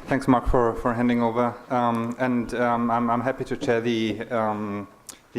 Thanks, Mark, for handing over. I'm happy to chair the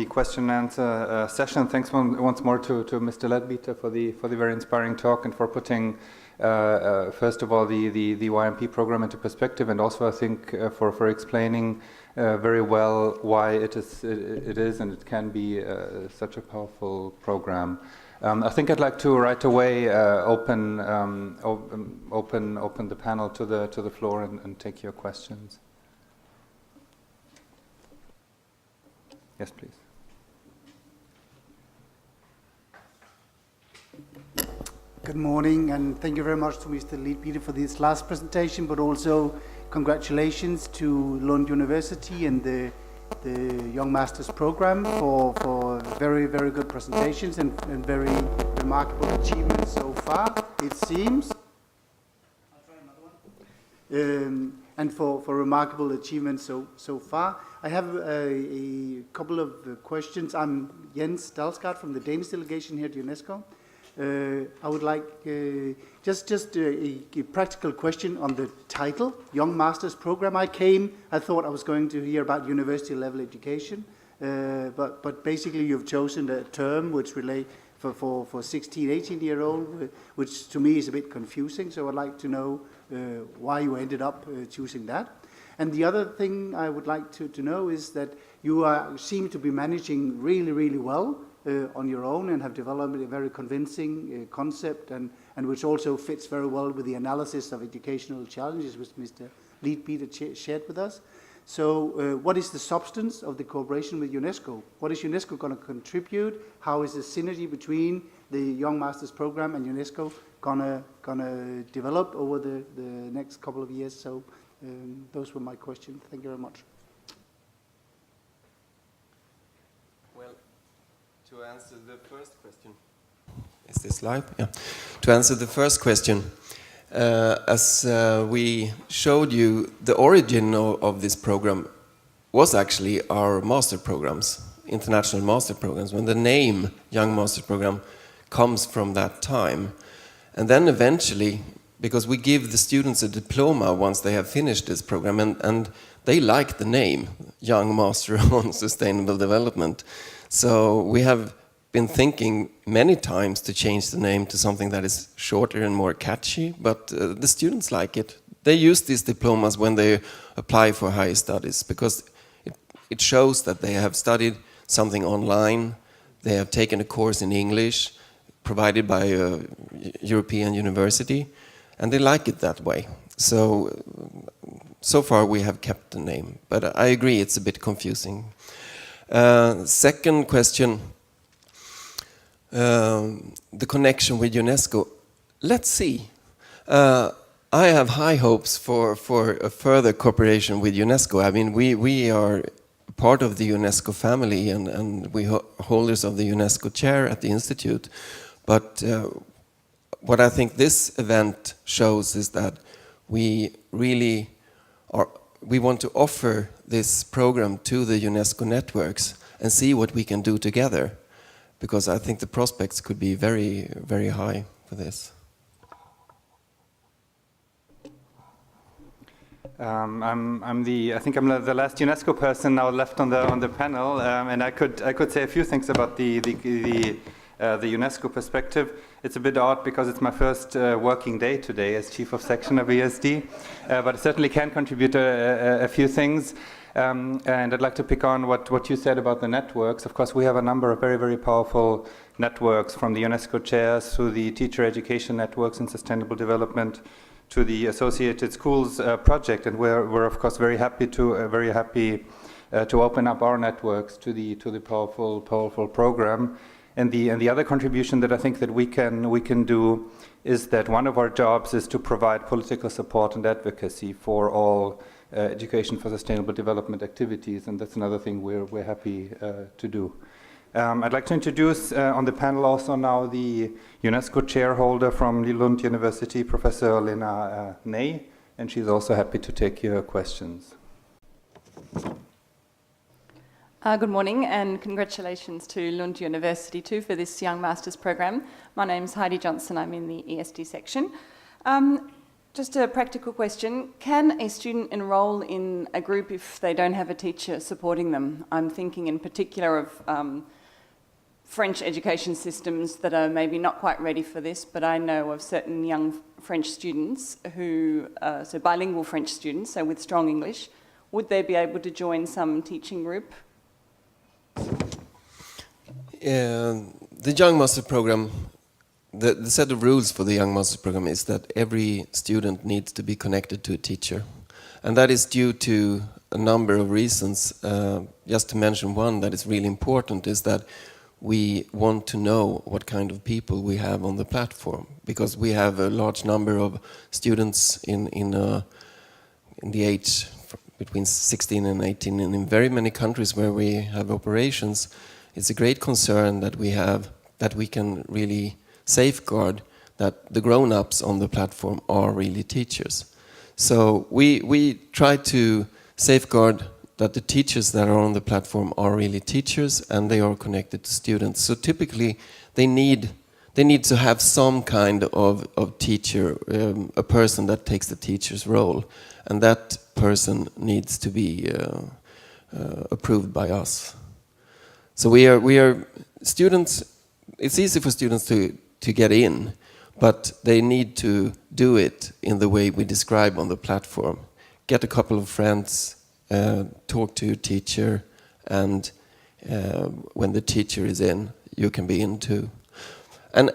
question and answer session. Thanks once more to Mr. Leadbeater for the very inspiring talk and for putting, first of all, the YMP program into perspective, and also I think for explaining very well why it is and it can be such a powerful program. I think I'd like to right away open the panel to the floor and take your questions. Yes, please. Good morning, and thank you very much to Mr. Leadbeater for this last presentation, but also congratulations to Lund University and the Young Masters program for very, very good presentations and very remarkable achievements so far, it seems. I'll try another one. And for remarkable achievements so far. I have a couple of questions. I'm Jens Dalsgaard from the Danish delegation here at UNESCO. I would like just a practical question on the title, Young Masters Program. I thought I was going to hear about university level education, but basically you've chosen a term which relate for 16, 18-year-old, which to me is a bit confusing, so I'd like to know why you ended up choosing that. And the other thing I would like to know is that you seem to be managing really, really well on your own and have developed a very convincing concept and which also fits very well with the analysis of educational challenges which Mr. Leadbeater shared with us. So what is the substance of the cooperation with UNESCO? What is UNESCO going to contribute? How is the synergy between the Young Masters Program and UNESCO gonna develop over the next couple of years? So those were my questions. Thank you very much. To answer the first question, is this live? Yeah. To answer the first question, as we showed you, the origin of this program was actually our master programs, international master programs, when the name Young Master Program comes from that time. And then eventually, because we give the students a diploma once they have finished this program, and they like the name, Young Master on Sustainable Development. So we have been thinking many times to change the name to something that is shorter and more catchy, but the students like it. They use these diplomas when they apply for higher studies because it shows that they have studied something online, they have taken a course in English provided by a European university, and they like it that way. So far we have kept the name, but I agree it's a bit confusing. Second question, the connection with UNESCO. Let's see. I have high hopes for a further cooperation with UNESCO. I mean, we are part of the UNESCO family and we holders of the UNESCO chair at the Institute. But what I think this event shows is that we really we want to offer this program to the UNESCO networks and see what we can do together, because I think the prospects could be very, very high for this. I think I'm the last UNESCO person now left on the panel, and I could say a few things about the UNESCO perspective. It's a bit odd because it's my first working day today as Chief of Section of ESD, but I certainly can contribute a few things. And I'd like to pick on what you said about the networks. Of course, we have a number of very, very powerful networks, from the UNESCO chairs to the teacher education networks and sustainable development to the Associated Schools project, and we're of course very happy to open up our networks to the powerful program. And the other contribution that I think that we can do is that one of our jobs is to provide political support and advocacy for all education for sustainable development activities, and that's another thing we're happy to do. I'd like to introduce on the panel also now the UNESCO chairholder from Lund University, Professor Lena Ney, and she's also happy to take your questions. Good morning, and congratulations to Lund University too for this Young Masters program. My name's Heidi Johnson, I'm in the ESD section. Just a practical question. Can a student enrol in a group if they don't have a teacher supporting them? I'm thinking in particular of French education systems that are maybe not quite ready for this, but I know of certain young French students who, so bilingual French students, so with strong English, would they be able to join some teaching group? The Young Master Program, the set of rules for the Young Master Program is that every student needs to be connected to a teacher. And that is due to a number of reasons. Just to mention one that is really important is that we want to know what kind of people we have on the platform, because we have a large number of students in the age between 16 and 18, and in very many countries where we have operations, it's a great concern that we can really safeguard that the grown-ups on the platform are really teachers. So we try to safeguard that the teachers that are on the platform are really teachers and they are connected to students. So typically they need to have some kind of teacher, a person that takes the teacher's role, and that person needs to be approved by us. So we are students. It's easy for students to get in, but they need to do it in the way we describe on the platform. Get a couple of friends, talk to your teacher, and when the teacher is in, you can be in too. And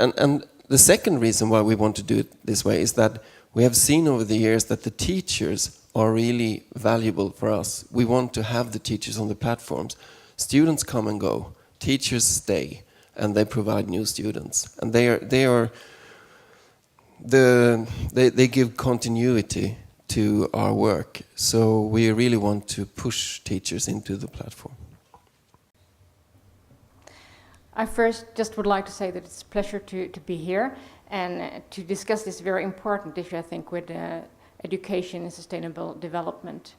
the second reason why we want to do it this way is that we have seen over the years that the teachers are really valuable for us. We want to have the teachers on the platforms. Students come and go, teachers stay, and they provide new students. And they give continuity to our work. So we really want to push teachers into the platform. I first just would like to say that it's a pleasure to be here and to discuss this very important issue, I think, with education and sustainable development.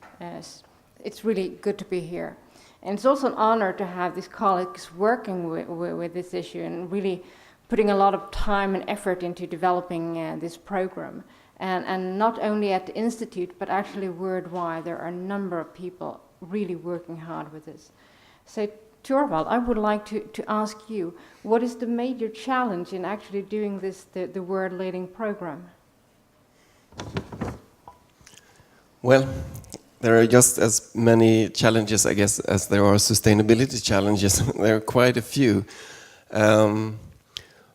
It's really good to be here. And it's also an honor to have these colleagues working with this issue and really putting a lot of time and effort into developing this program. And not only at the Institute, but actually worldwide, there are a number of people really working hard with this. So, Torvald, I would like to ask you, what is the major challenge in actually doing this, the world-leading program? Well, there are just as many challenges, I guess, as there are sustainability challenges. There are quite a few.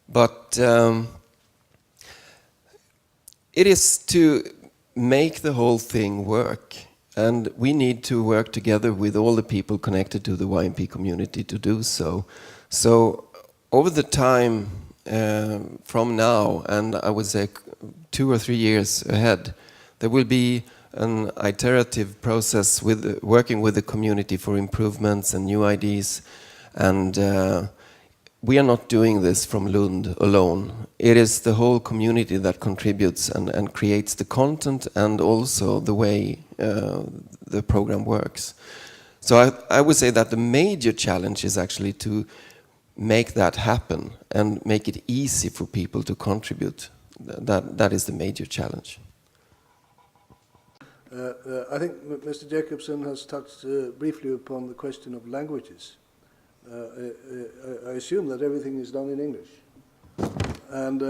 But it is to make the whole thing work. And we need to work together with all the people connected to the YMP community to do so. So over the time from now, and I would say 2 or 3 years ahead, there will be an iterative process with working with the community for improvements and new ideas. And we are not doing this from Lund alone. It is the whole community that contributes and creates the content and also the way the program works. So I would say that the major challenge is actually to make that happen and make it easy for people to contribute. That is the major challenge. I think Mr. Jacobson has touched briefly upon the question of languages. I assume that everything is done in English. And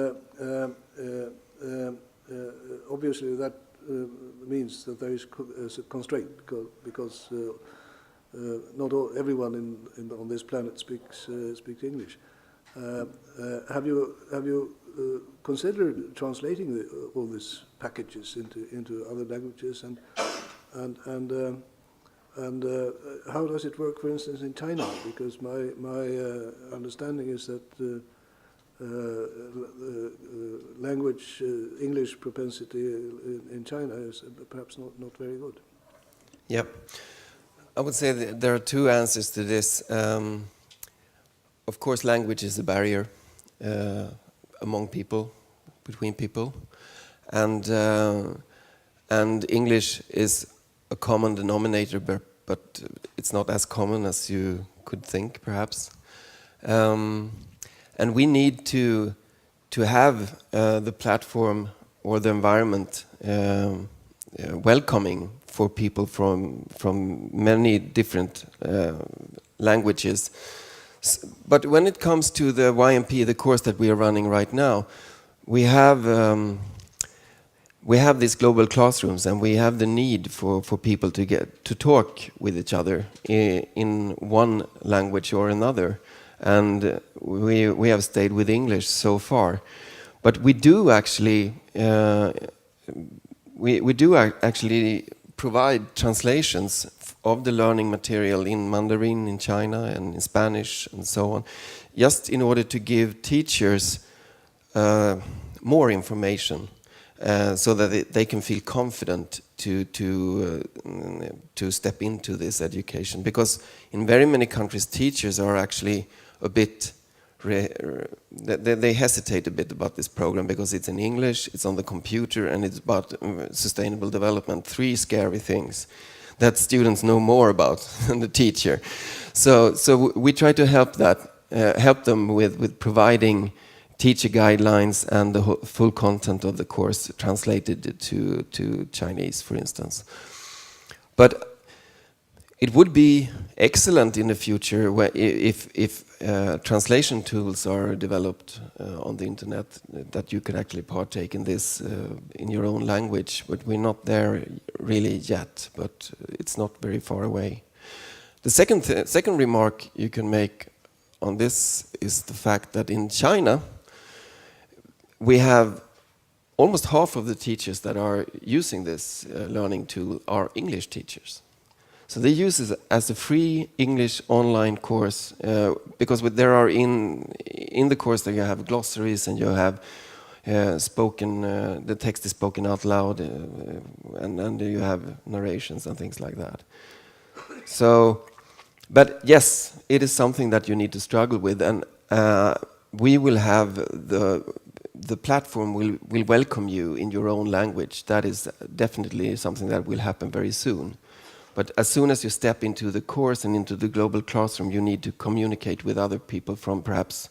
obviously that means that there is a constraint because not everyone on this planet speaks English. Have you considered translating all these packages into other languages, and how does it work, for instance, in China? Because my understanding is that language English propensity in China is perhaps not very good. Yep. I would say that there are two answers to this. Of course, language is a barrier among people, between people, and English is a common denominator, but it's not as common as you could think, perhaps. And we need to have the platform or the environment welcoming for people from many different languages. But when it comes to the YMP, the course that we are running right now, we have these global classrooms, and we have the need for people to get to talk with each other in one language or another. And we have stayed with English so far, but we do actually actually provide translations of the learning material in Mandarin in China and in Spanish and so on, just in order to give teachers more information so that they can feel confident to step into this education. Because in very many countries, teachers are actually a bit they hesitate a bit about this program because it's in English, it's on the computer, and it's about sustainable development. 3 scary things that students know more about than the teacher. So we try to help them with providing teacher guidelines and the full content of the course translated to Chinese, for instance. But it would be excellent in the future if translation tools are developed on the internet, that you could actually partake in this in your own language. But we're not there really yet, but it's not very far away. The second remark you can make on this is the fact that in China, we have almost half of the teachers that are using this learning tool are English teachers. So they use it as a free English online course because there are in the course that you have glossaries and you have the text is spoken out loud and you have narrations and things like that. So, but yes, it is something that you need to struggle with, and we will have the platform will welcome you in your own language. That is definitely something that will happen very soon. But as soon as you step into the course and into the global classroom, you need to communicate with other people from perhaps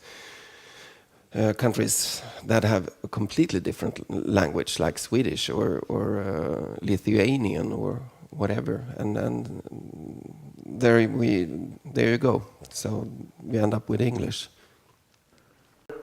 countries that have a completely different language, like Swedish or Lithuanian or whatever. And there you go. So we end up with English.